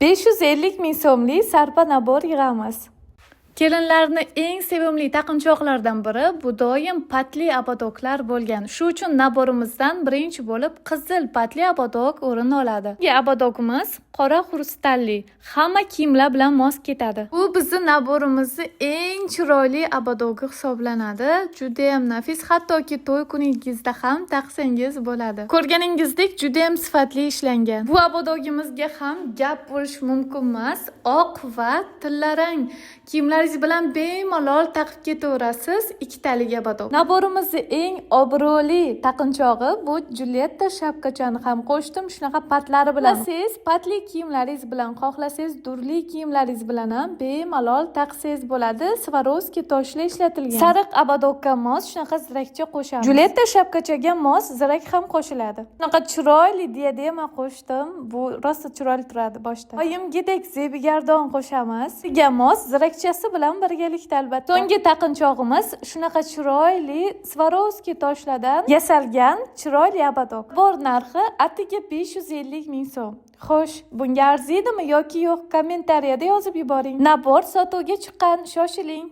550 ming so'mlik sarpa nabor yig'amiz. Kelinlarning eng sevimli taqinchoqlardan biri bu doim patli abadoklar bo'lgan. Shu uchun naborimizdan birinchi bo'lib qizil patli abadok o'rin oladi. Bu abadogimiz qora xrustalli, hamma kiyimlar bilan mos ketadi. Bu bizning naborimizning eng chiroyli abadogi hisoblanadi. Juda ham nafis, hattoki to'y kuningizda ham taqsangiz bo'ladi. Ko'rganingizdek juda ham sifatli ishlangan. Bu abadogimizga ham gap bo'lish mumkin emas. Oq va tillarang kiyimlar bilan bemalol taqib ketaverasiz. Ikkitalik abadok. Naborimizning eng obro'li taqinchog'i bu Julietta shapkachani ham qo'shdim shunaqa patlari bilan. Siz patli kiyimlaringiz bilan, xohlasangiz durli kiyimlaringiz bilan ham bemalol taqsangiz bo'ladi. Swarovski toshlar ishlatilgan. Sariq abadokka mos shunaqa zirakcha qo'shamiz. Julietta shapkachaga mos zirak ham qo'shiladi. Shunaqa chiroyli diadema qo'shdim. Bu rosa chiroyli turadi boshda. Oyimgidek zebigardon qo'shamiz. Sizga mos zirakchasi bilan birgalikda albatta. So'nggi taqinchog'imiz shunaqa chiroyli Swarovski toshlardan yasalgan chiroyli abadok. Bor narxi atiga 550 ming so'm. Xo'sh, bunga arziydimi yoki yo'q, kommentariyada yozib yuboring. Nabor sotuvga chiqqan, shoshiling.